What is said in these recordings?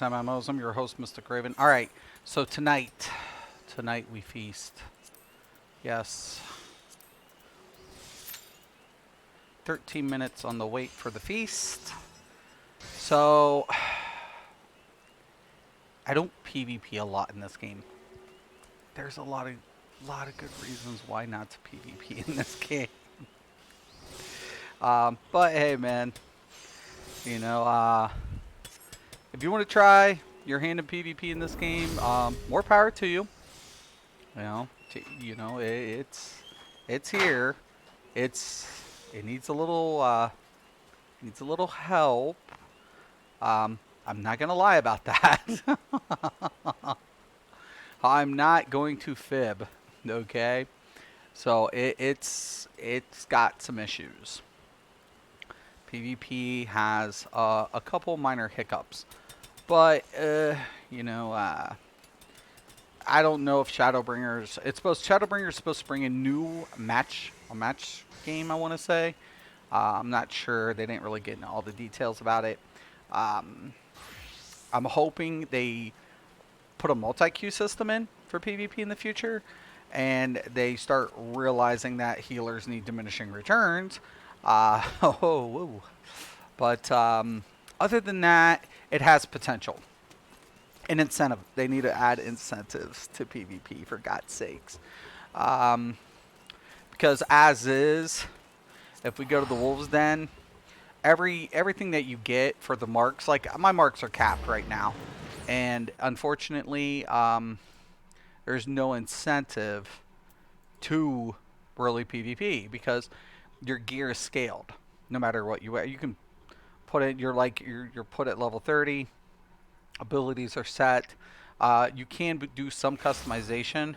Orcs MMOs. I'm your host, Mr. Craven. All right, so tonight we feast. Yes, 13 minutes on the wait for the feast. So I don't PvP a lot in this game. There's a lot of good reasons why not to PvP in this game. But hey, man, you know, if you want to try your hand in PvP in this game, more power to you. It's here. It's it needs a little help. I'm not gonna lie about that. I'm not going to fib. Okay, so it's got some issues. PvP has a couple minor hiccups, but you know, I don't know if Shadowbringers. Shadowbringers supposed to bring a new match game. I want to say. I'm not sure. They didn't really get into all the details about it. Um, I'm hoping they put a multi-queue system in for PvP in the future, and they start realizing that healers need diminishing returns. Oh, whoa. But other than that, it has potential. An incentive. They need to add incentives to PvP for God's sakes. Um, because as is, if we go to the Wolves Den, everything that you get for the marks, like my marks are capped right now, and unfortunately, there's no incentive to really PvP because your gear is scaled. No matter what you wear, you can put it. You're put at level 30. Abilities are set. You can do some customization.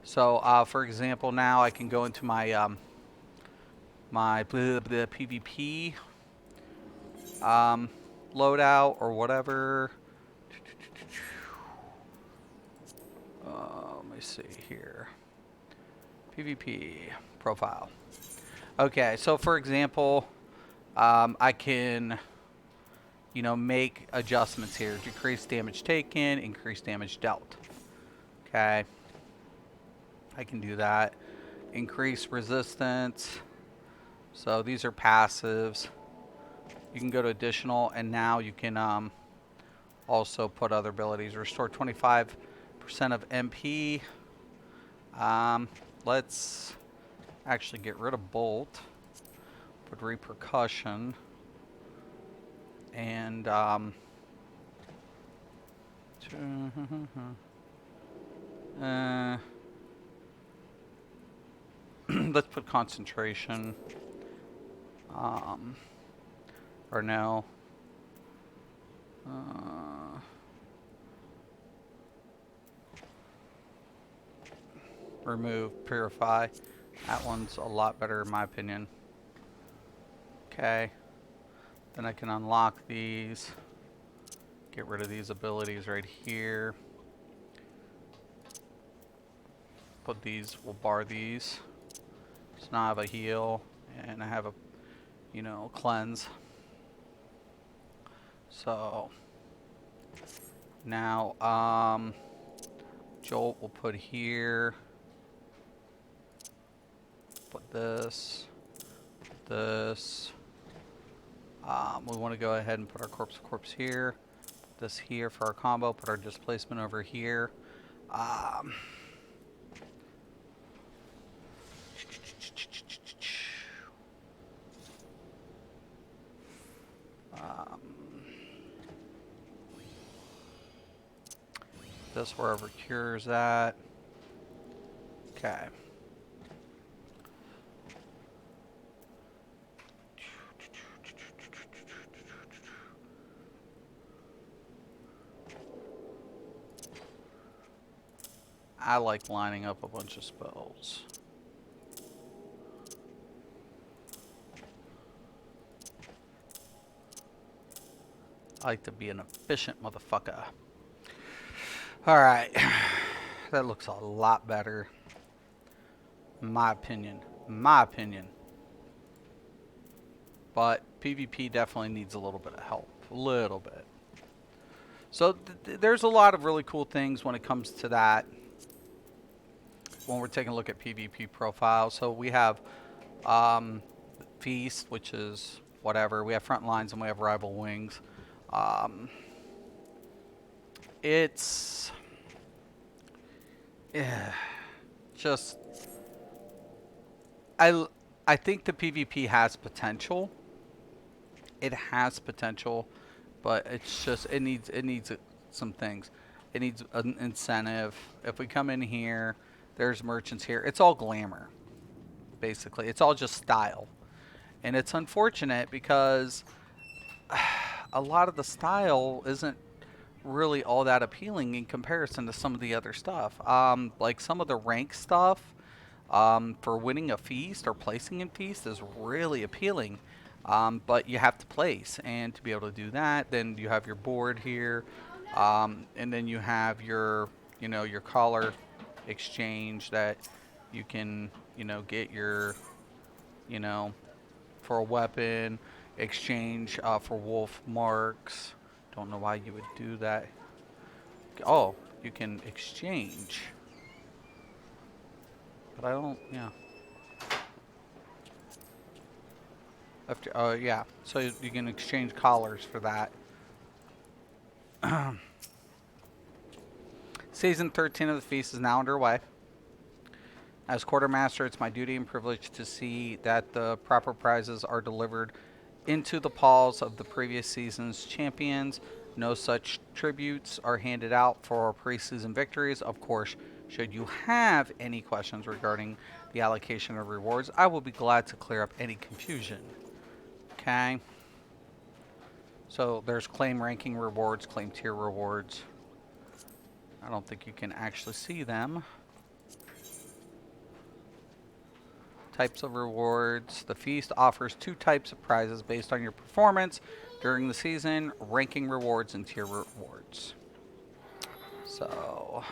So, for example, now I can go into my PvP loadout or whatever. Let me see here. PvP profile. Okay, so for example, I can, make adjustments here. Decrease damage taken, increase damage dealt. Okay, I can do that. Increase resistance. So these are passives. You can go to additional, and now you can also put other abilities. Restore 25% of MP. Let's actually get rid of Bolt. Put Repercussion. And let's put Concentration. Or no. Remove, Purify. That one's a lot better in my opinion. Okay. Then I can unlock these. Get rid of these abilities right here. Put these, we'll bar these. So now I have a heal and I have a, cleanse. So now, Jolt we'll put here. Put this. We want to go ahead and put our corpse here. Put this here for our combo. Put our displacement over here. This wherever Cure's at. Okay. I like lining up a bunch of spells. I like to be an efficient motherfucker. Alright. That looks a lot better. In my opinion. But PvP definitely needs a little bit of help. A little bit. So there's a lot of really cool things when it comes to that when we're taking a look at PvP profiles. So we have um, Feast, which is whatever. We have Front Lines and we have Rival Wings. Um, it's yeah, just I I think the PvP has potential. It has potential, but it's just it needs some things. It needs an incentive. If we come in here, there's merchants here. It's all glamour, basically. It's all just style, and it's unfortunate because a lot of the style isn't really all that appealing in comparison to some of the other stuff. Like some of the rank stuff for winning a feast or placing in feast is really appealing. But you have to place, and to be able to do that, then you have your board here, and then you have your, your collar exchange that you can, get your, you know, for a weapon, exchange for wolf marks. Don't know why you would do that. Oh, you can exchange, but I don't. Yeah. After, yeah. So you can exchange collars for that. Season 13 of the feast is now underway. As quartermaster, it's my duty and privilege to see that the proper prizes are delivered into the paws of the previous season's champions. No such tributes are handed out for preseason victories. Of course, should you have any questions regarding the allocation of rewards, I will be glad to clear up any confusion. Okay. So there's claim ranking rewards, claim tier rewards. I don't think you can actually see them. Types of rewards. The feast offers 2 types of prizes based on your performance during the season: ranking rewards and tier rewards. So,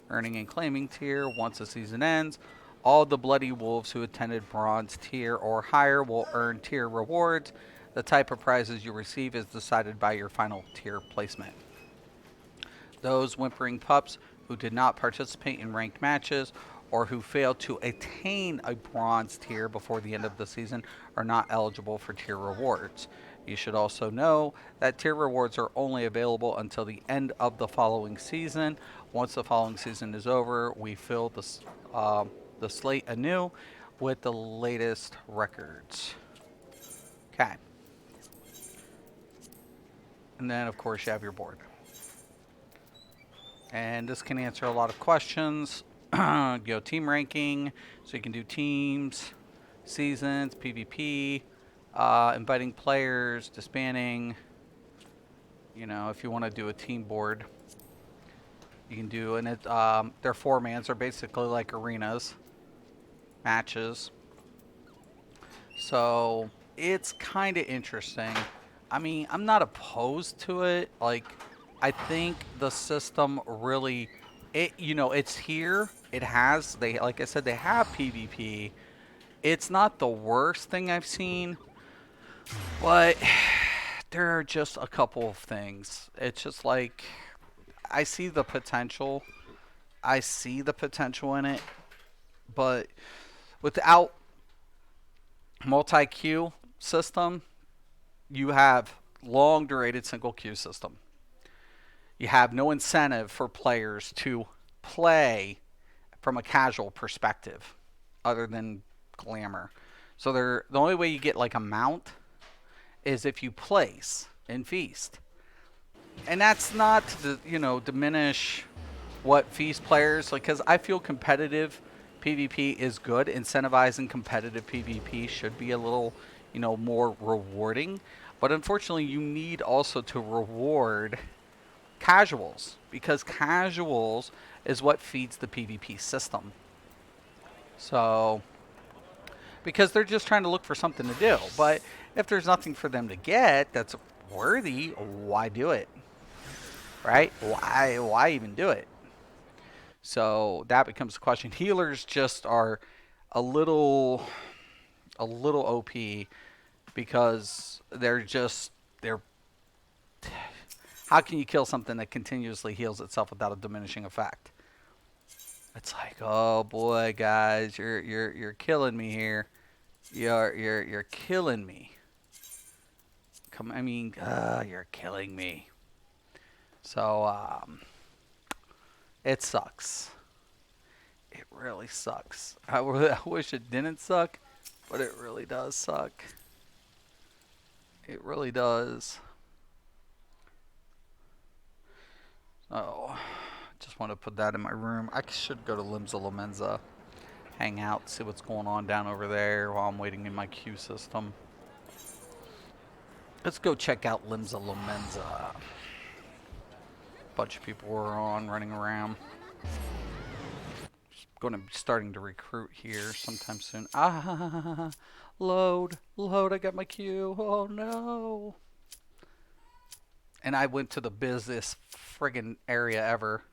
earning and claiming tier. Once the season ends, all the Bloody Wolves who attended bronze tier or higher will earn tier rewards. The type of prizes you receive is decided by your final tier placement. Those whimpering pups who did not participate in ranked matches or who failed to attain a bronze tier before the end of the season are not eligible for tier rewards. You should also know that tier rewards are only available until the end of the following season. Once the following season is over, we fill the slate anew with the latest records. Okay. And then, of course, you have your board. And this can answer a lot of questions. Team ranking, so you can do teams, seasons, PvP, inviting players, disbanding. If you want to do a team board, you can do, and they're 4-mans. They're basically like arenas, matches. So it's kind of interesting. I mean, I'm not opposed to it. Like, I think the system really, it's here. It has, like I said, they have PvP. It's not the worst thing I've seen, but there are just a couple of things. It's just like, I see the potential. I see the potential in it, but without multi-queue system, you have long durated single queue system. You have no incentive for players to play from a casual perspective other than glamour. So the only way you get like a mount is if you place in feast. And that's not to diminish what feast players like, because I feel competitive PvP is good. Incentivizing competitive PvP should be a little, more rewarding. But unfortunately, you need also to reward casuals, because casuals is what feeds the PvP system. So, because they're just trying to look for something to do. But if there's nothing for them to get that's worthy, why do it? Right? Why even do it? So that becomes the question. Healers just are a little OP because they're How can you kill something that continuously heals itself without a diminishing effect? It's like, oh boy, guys, you're killing me here. You're killing me. You're killing me. So it sucks. It really sucks. I wish it didn't suck, but it really does suck. It really does. Oh, just want to put that in my room. I should go to Limsa Lomenza, hang out, see what's going on down over there while I'm waiting in my queue system. Let's go check out Limsa Lomenza. Bunch of people were on running around. Going to be starting to recruit here sometime soon. Ah, load, I got my queue. Oh no. And I went to the busiest friggin' area ever.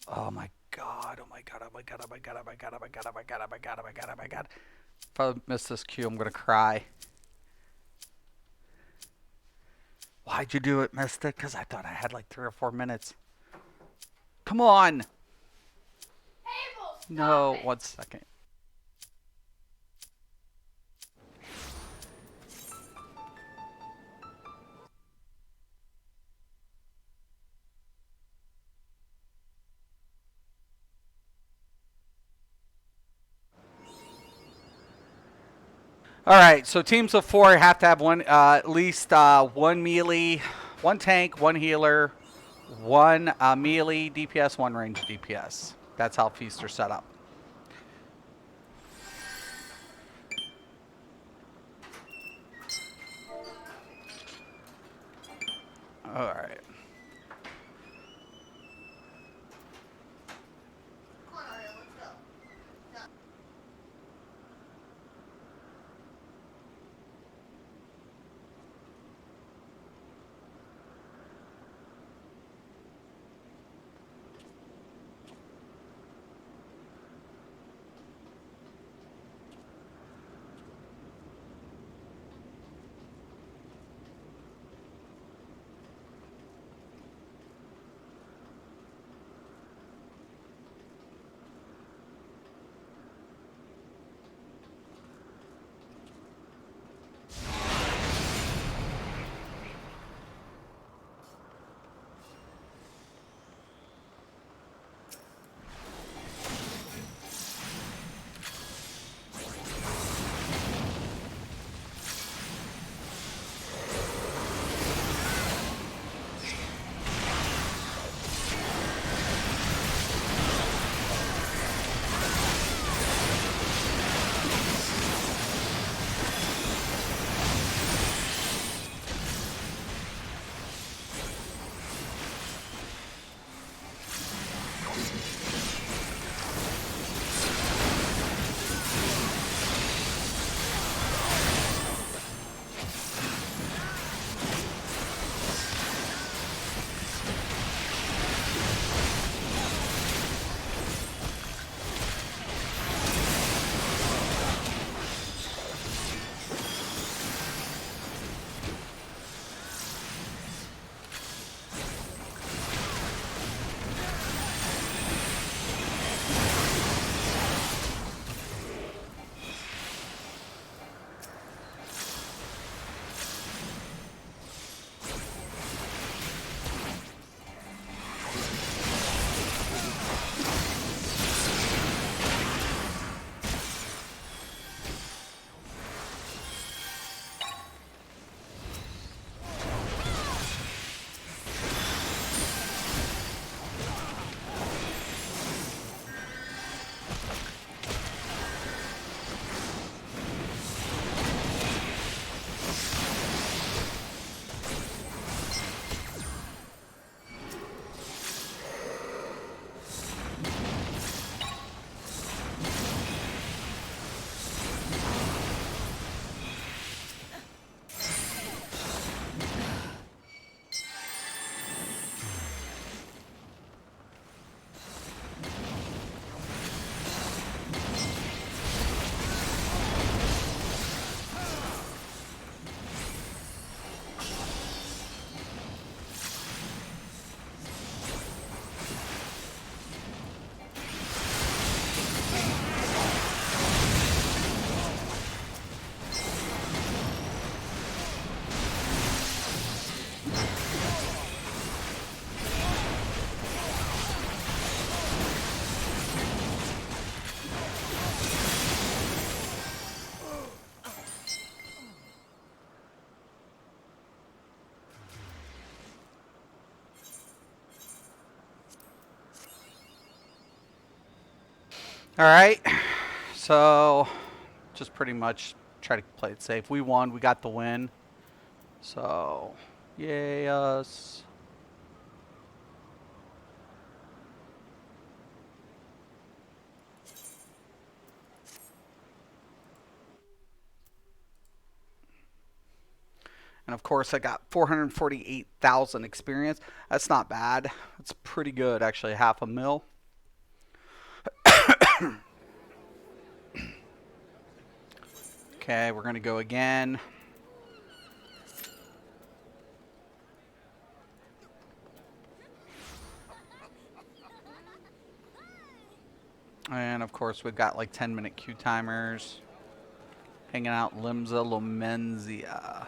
Oh my god, oh my god, oh my god, oh my god, oh my god, oh my god, oh my god, oh my god, oh my god, oh my god. If I miss this queue, I'm gonna cry. Why'd you do it, Mystic? Because I thought I had like 3 or 4 minutes. Come on! No, 1 second. All right, so teams of 4 have to have one, at least one melee, 1 tank, 1 healer, 1 melee DPS, 1 range DPS. That's how feasts are set up. All right. Alright. So, just pretty much try to play it safe. We won. We got the win. So, yay us. And of course, I got 448,000 experience. That's not bad. That's pretty good, actually. Half a mil. Okay, we're going to go again. And of course, we've got like 10-minute queue timers. Hanging out Limsa Lomenzia.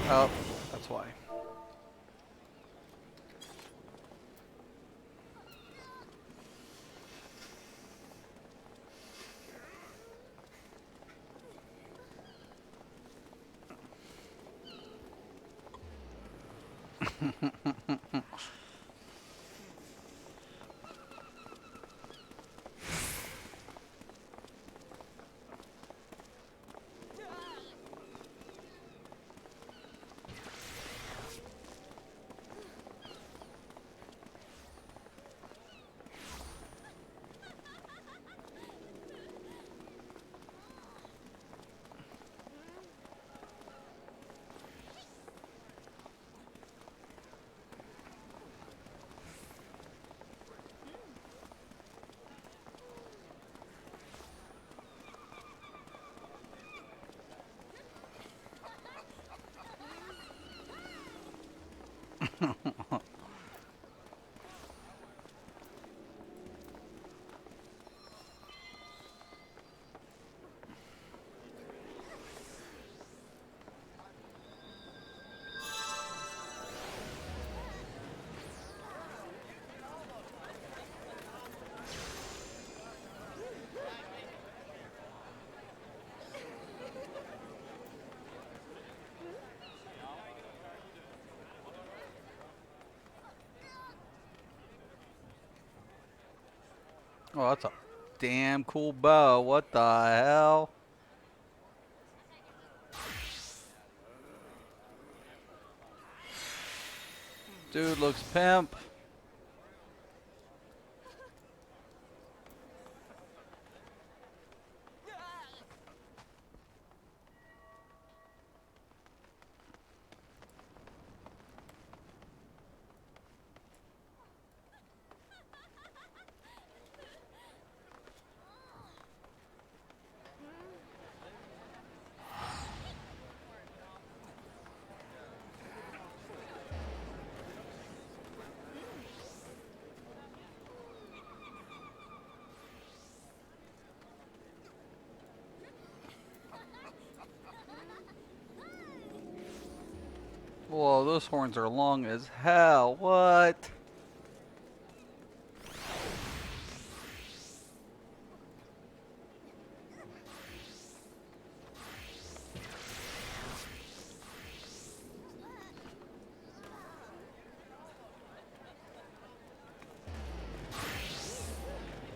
Oh, that's why. Oh, that's a damn cool bow. What the hell? Dude looks pimp. Whoa, those horns are long as hell. What?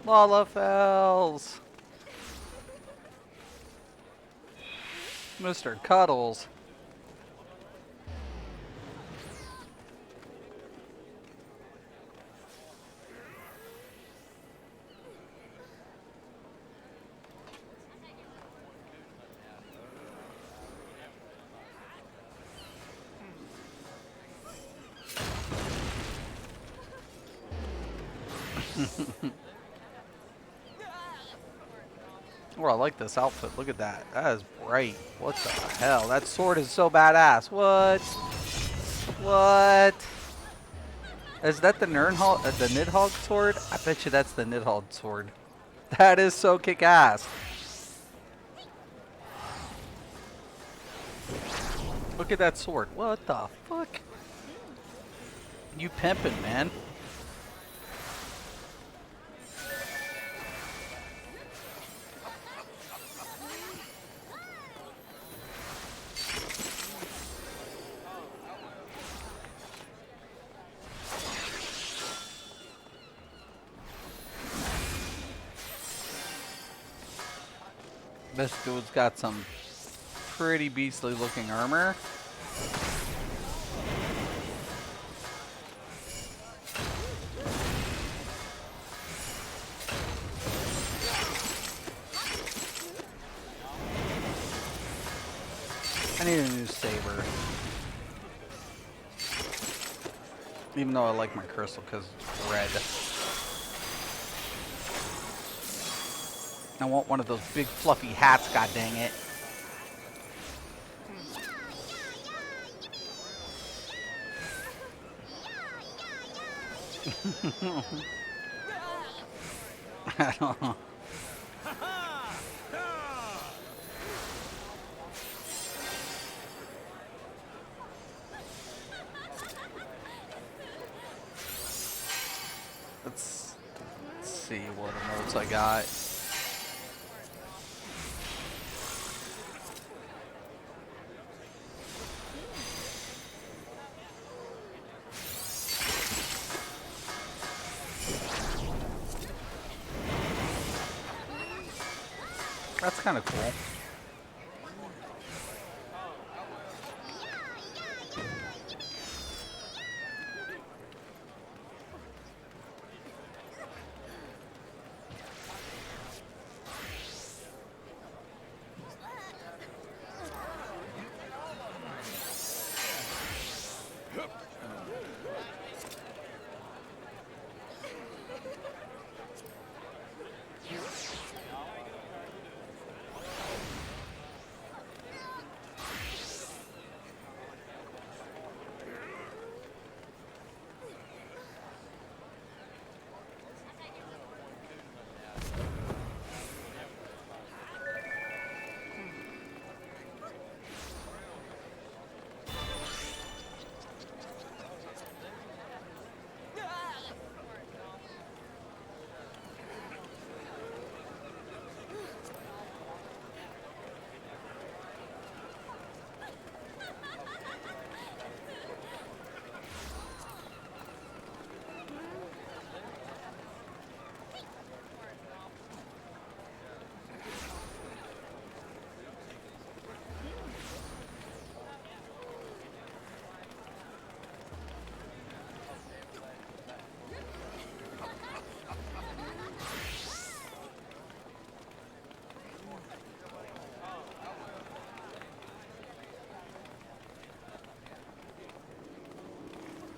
Lalafells. Mr. Cuddles. Oh, I like this outfit. Look at that. That is bright. What the hell? That sword is so badass. What? What? Is that the the Nidhogg sword? I bet you that's the Nidhogg sword. That is so kick-ass. Look at that sword. What the fuck? You pimping, man. This dude's got some pretty beastly looking armor. I need a new saber. Even though I like my crystal because it's red. I want one of those big fluffy hats, god dang it. I don't know. Let's see what emotes I got. That's kind of cool.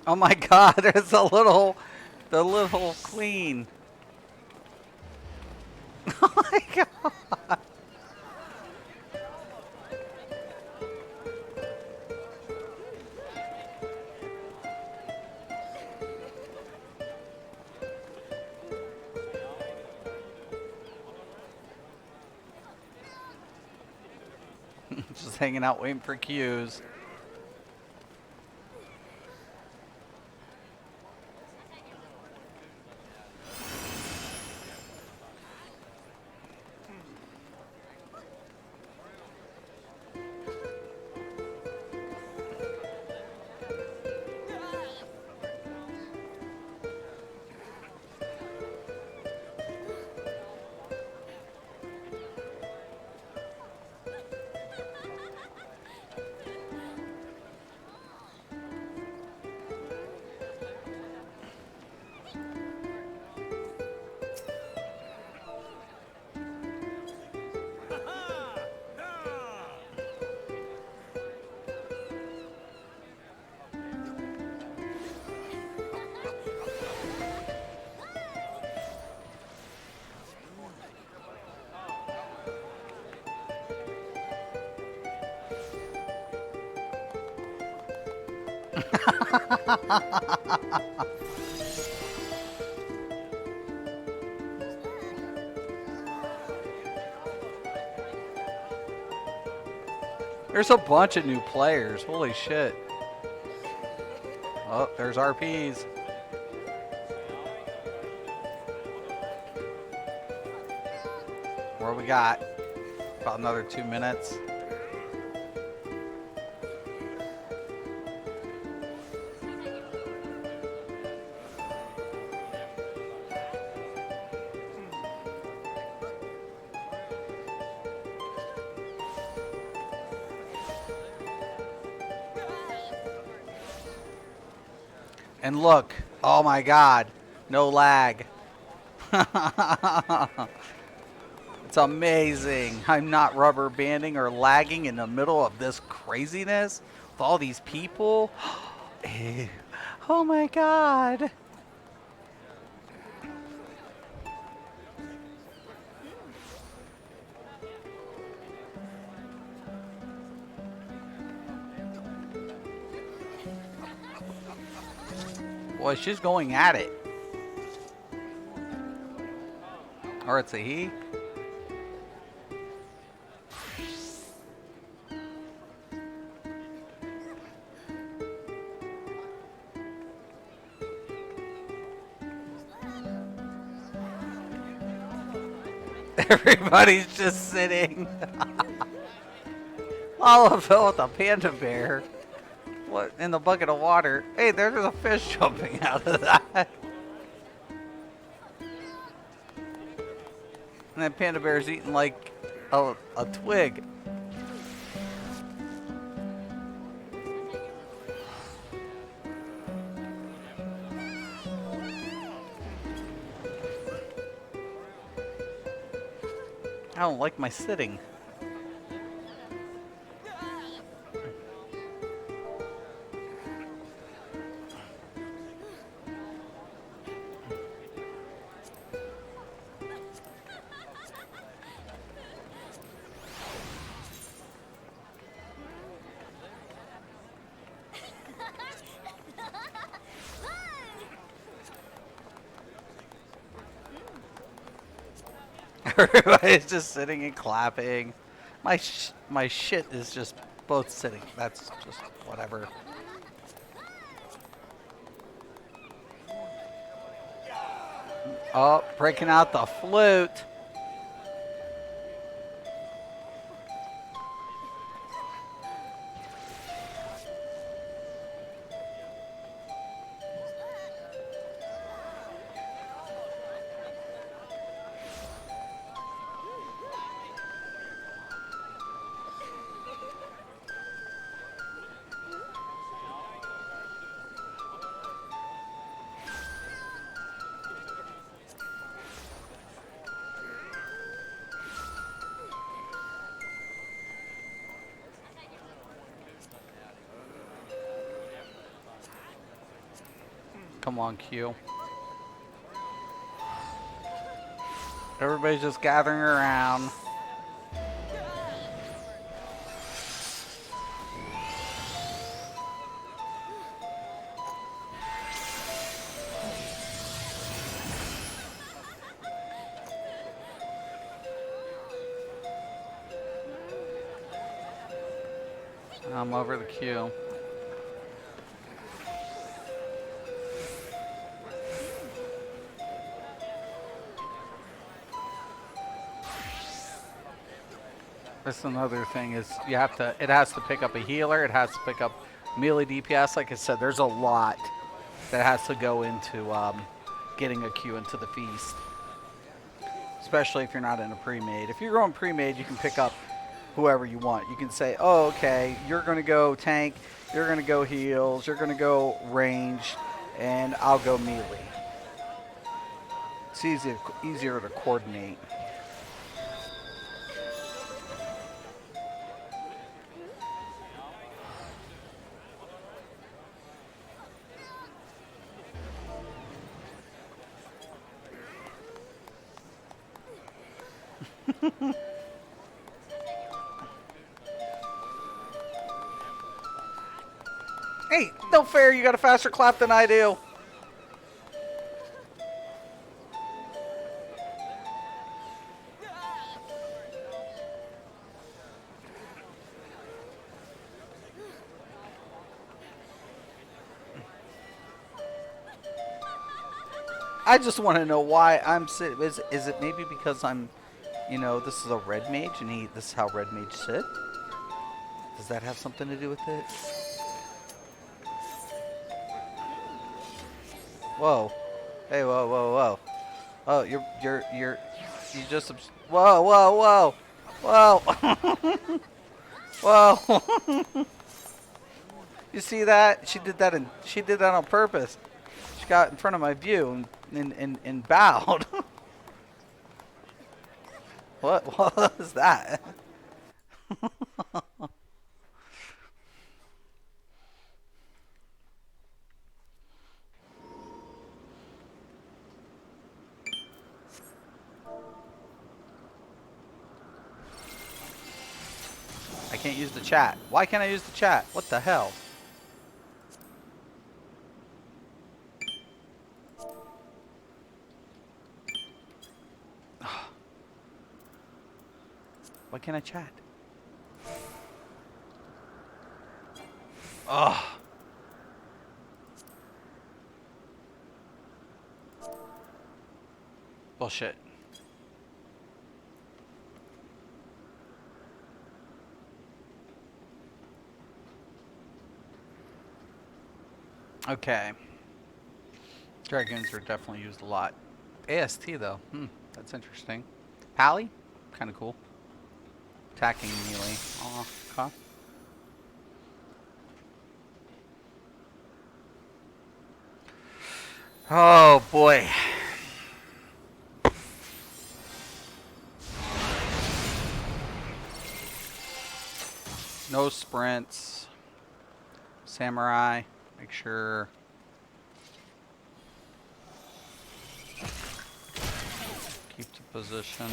Oh my god, there's the little queen. Oh my god. Just hanging out waiting for cues. There's a bunch of new players. Holy shit. Oh, there's RPs. What we got? About another 2 minutes. And look, oh my god, no lag. It's amazing. I'm not rubber banding or lagging in the middle of this craziness with all these people. Oh my god. Boy, she's going at it. Or it's a he. Everybody's just sitting. Lalafell with a panda bear. What in the bucket of water? Hey, there's a fish jumping out of that. And that panda bear's eating like a twig. I don't like my sitting. Everybody's just sitting and clapping. My shit is just both sitting. That's just whatever. Oh, breaking out the flute. Come on, Q. Everybody's just gathering around. I'm over the queue. That's another thing is you have to, it has to pick up a healer, it has to pick up melee DPS. Like I said, there's a lot that has to go into getting a Q into the feast. Especially if you're not in a pre-made. If you're going pre-made, you can pick up whoever you want. You can say, oh, okay, you're going to go tank, you're going to go heals, you're going to go range, and I'll go melee. It's easier to coordinate. Hey, no fair, you got a faster clap than I do. I just want to know why I'm sitting. Is it maybe because I'm, you know, this is a red mage and this is how red mage sit? Does that have something to do with it? Whoa. Hey, whoa, whoa, whoa. Oh, you just, whoa, whoa, whoa. Whoa. Whoa. You see that? She did that on purpose. She got in front of my view and bowed. What was that? I can't use the chat. Why can't I use the chat? What the hell? Why can't I chat? Ugh. Bullshit. Okay. Dragoons are definitely used a lot. AST though. That's interesting. Pally? Kind of cool. Attacking melee. Oh, okay. Oh boy. No sprints. Samurai. Make sure. Keep the position.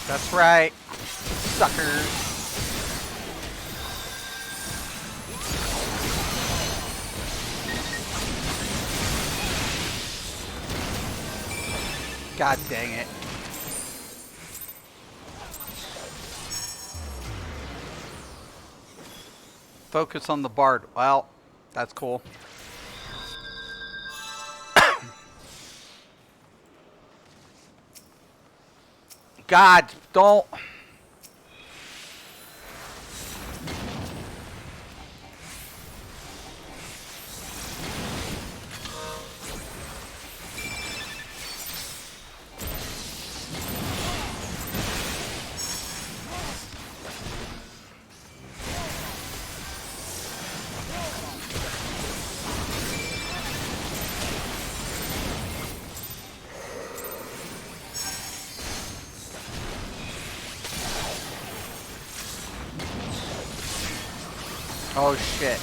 That's right, suckers. God dang it. Focus on the Bard. Well, that's cool. God, don't. Oh shit.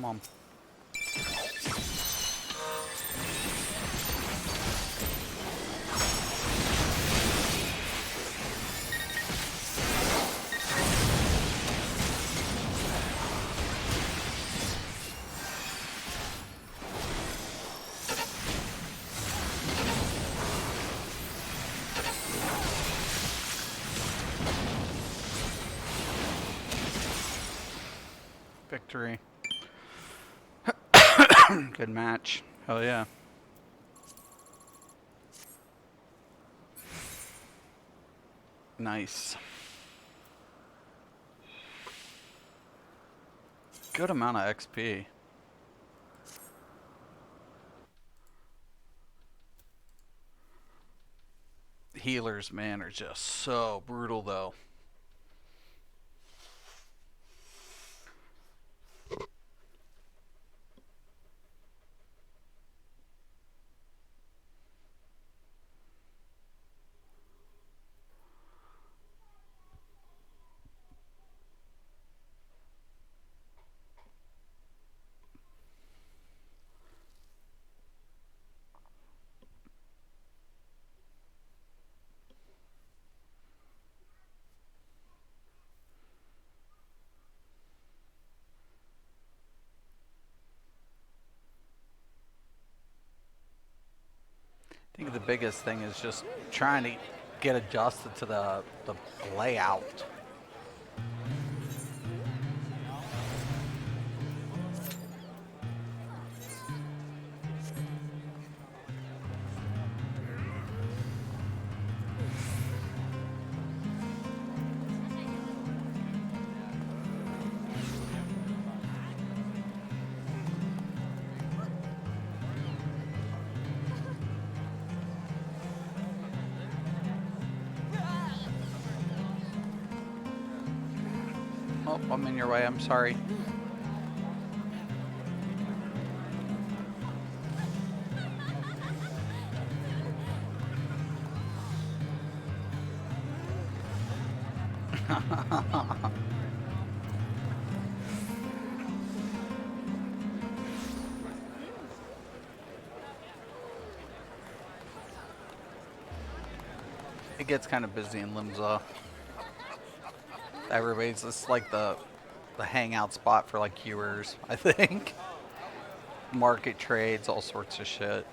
on. Victory. Good match. Hell yeah. Nice. Good amount of XP. Healers, man, are just so brutal, though. I think the biggest thing is just trying to get adjusted to the layout. Oh, I'm in your way. I'm sorry. It gets kind of busy in Limsa. Everybody's just like the hangout spot for like queuers, I think. Market trades, all sorts of shit.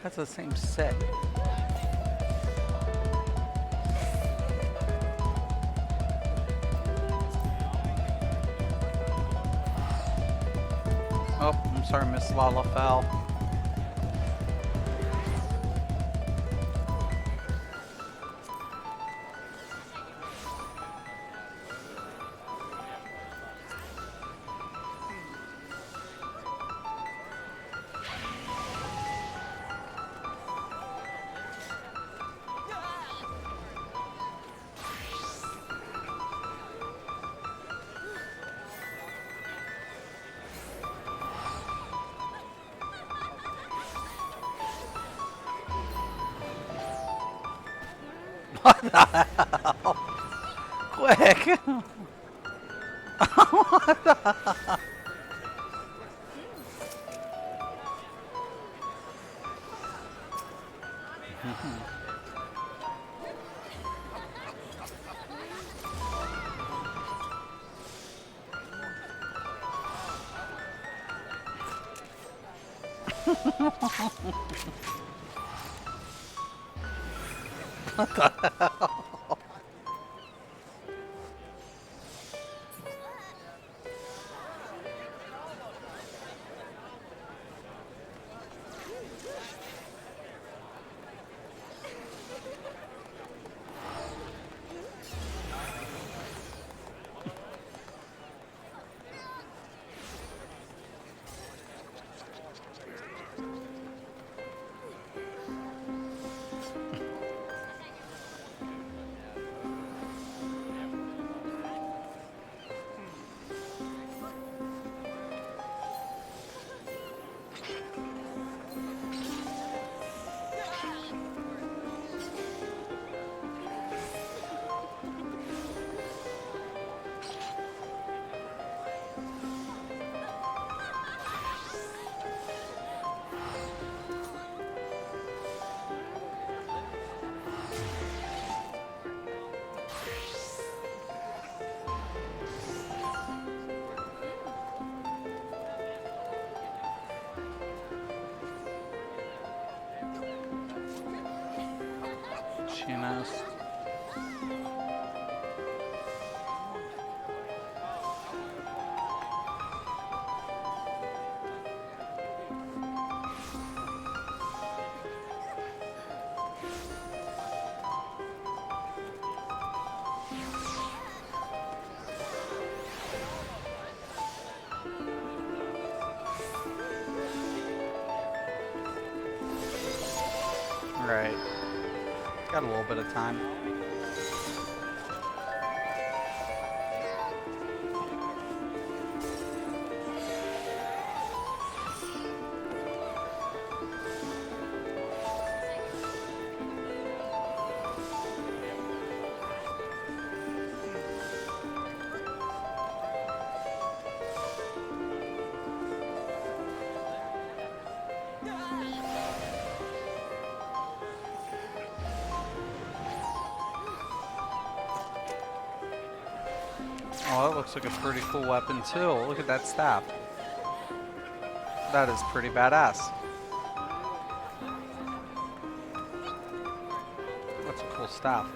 That's the same set. Oh, I'm sorry, Miss Lalafell. Quick! Chinas. Right. Got a little bit of time. Oh, that looks like a pretty cool weapon too. Look at that staff. That is pretty badass. That's a cool staff.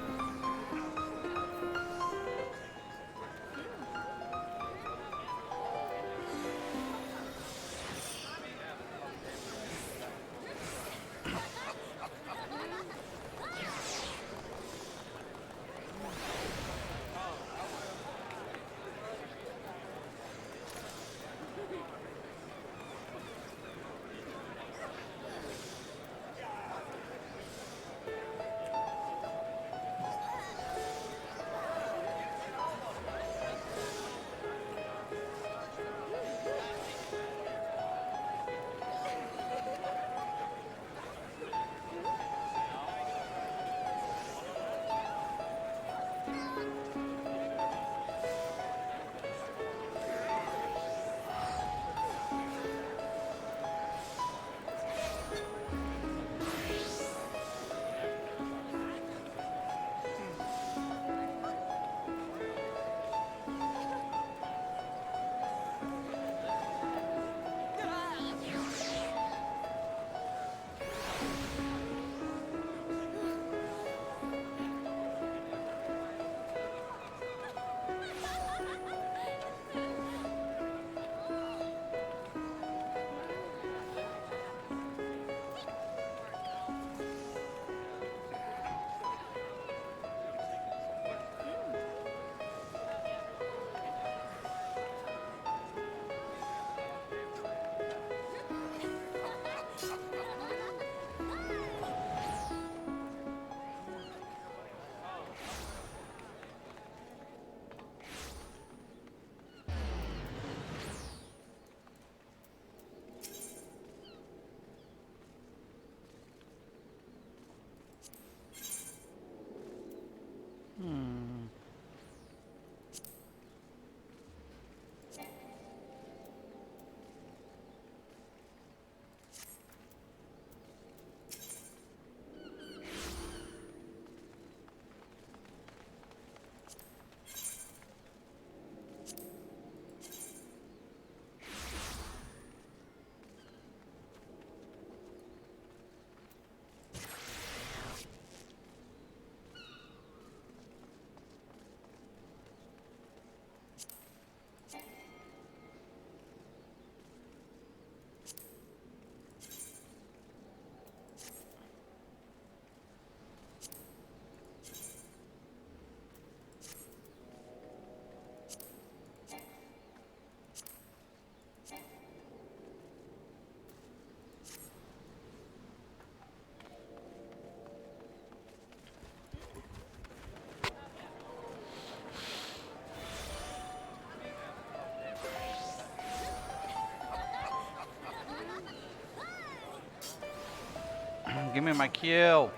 Give me my kill.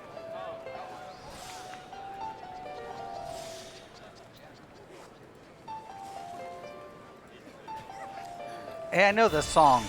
Hey, I know this song.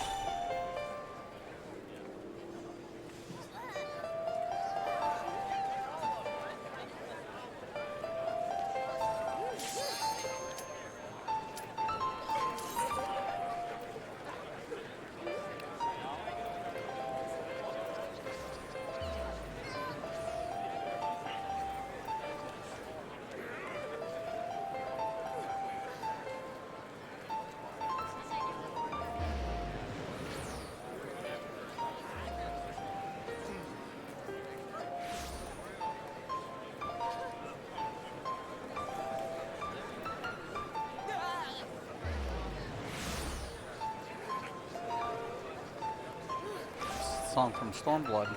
Song from Stormblood.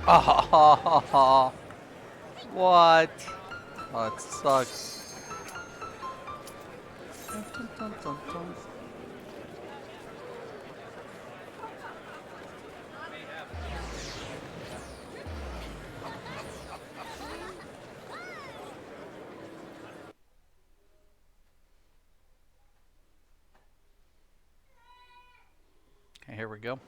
Ah ha ha ha ha. What? Oh, it sucks. Dun, dun, dun, dun, dun. Okay, here we go.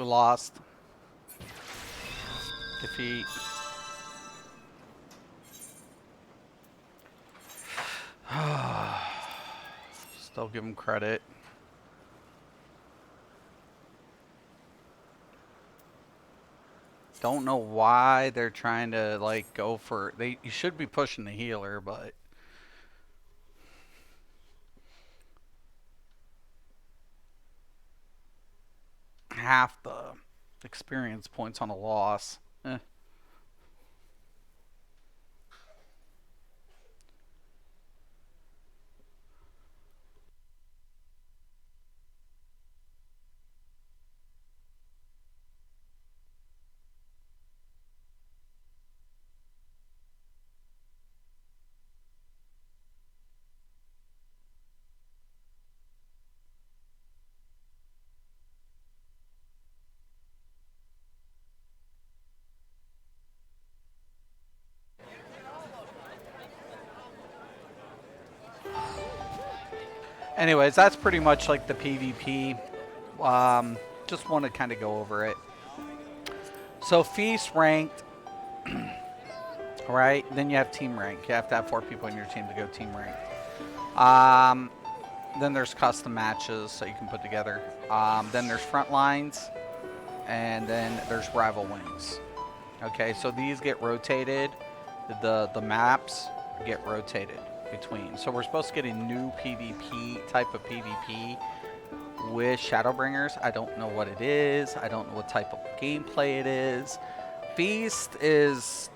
We lost. Defeat. Still give them credit. Don't know why they're trying to like go for you should be pushing the healer, but half the experience points on a loss. Anyways, that's pretty much like the PvP. Just want to kind of go over it. So Feast ranked, right? Then you have team rank. You have to have 4 people in your team to go team rank. Then there's custom matches that you can put together. Then there's front lines, and then there's rival wings. Okay, so these get rotated. The maps get rotated between. So we're supposed to get a new PvP type of PvP with Shadowbringers. I don't know what it is. I don't know what type of gameplay it is. Feast is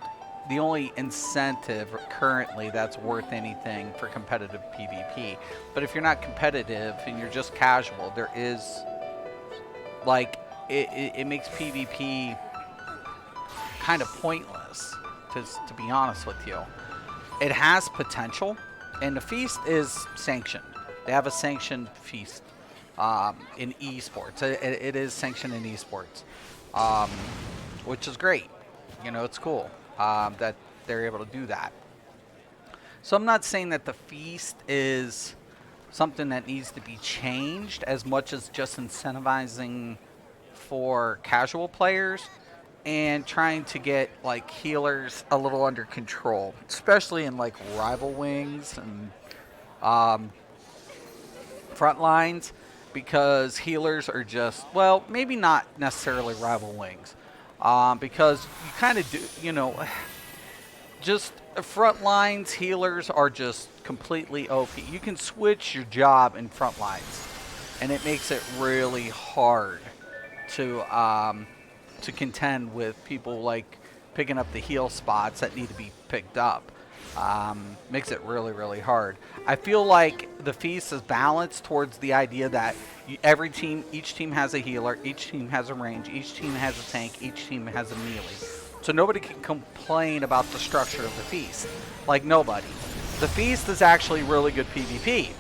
the only incentive currently that's worth anything for competitive PvP. But if you're not competitive and you're just casual, there is like it makes PvP kind of pointless, to be honest with you. It has potential, and the Feast is sanctioned. They have a sanctioned Feast in esports. It is sanctioned in esports, which is great. You know, it's cool that they're able to do that. So I'm not saying that the Feast is something that needs to be changed as much as just incentivizing for casual players and trying to get like healers a little under control, especially in like rival wings and front lines, because healers are just, well, maybe not necessarily rival wings, because you kind of do, you know, just front lines healers are just completely OP. You can switch your job in front lines, and it makes it really hard to contend with people like picking up the heal spots that need to be picked up. Makes it really, really hard. I feel like the Feast is balanced towards the idea that each team has a healer, each team has a range, each team has a tank, each team has a melee. So nobody can complain about the structure of the Feast. Like, nobody. The Feast is actually really good PvP.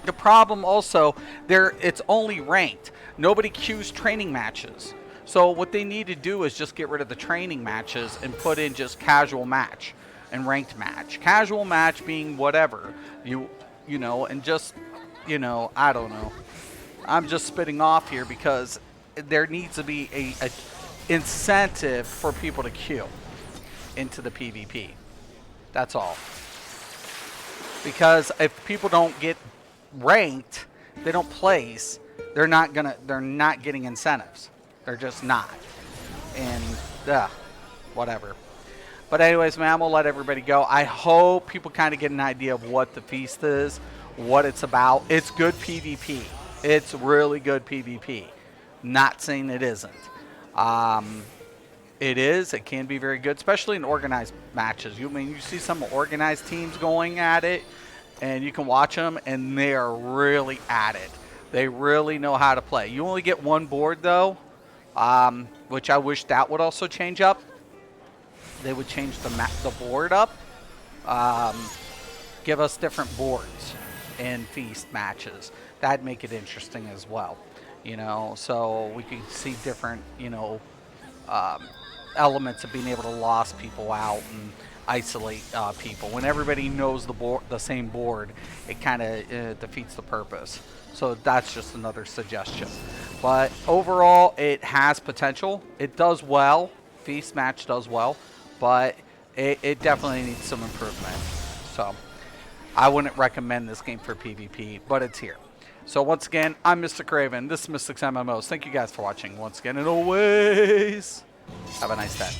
The problem also, it's only ranked. Nobody queues training matches. So what they need to do is just get rid of the training matches and put in just casual match and ranked match. Casual match being whatever, you know, and just, you know, I don't know. I'm just spitting off here because there needs to be a incentive for people to queue into the PvP. That's all. Because if people don't get ranked, they don't place, they're not getting incentives. They're just not. And, whatever. But anyways, man, I'm going to let everybody go. I hope people kind of get an idea of what the Feast is, what it's about. It's good PvP. It's really good PvP. Not saying it isn't. It is. It can be very good, especially in organized matches. You see some organized teams going at it, and you can watch them, and they are really at it. They really know how to play. You only get one board, though. Which I wish that would also change up. They would change the board up. Give us different boards in Feast matches. That'd make it interesting as well. You know, so we can see different, you know, elements of being able to loss people out and isolate people. When everybody knows the same board, it kind of defeats the purpose. So that's just another suggestion. But overall, it has potential. It does well. Feast Match does well, but it definitely needs some improvement. So I wouldn't recommend this game for PvP, but it's here. So once again, I'm Mystic Raven. This is Mystic's MMOs. Thank you guys for watching once again, and always have a nice day.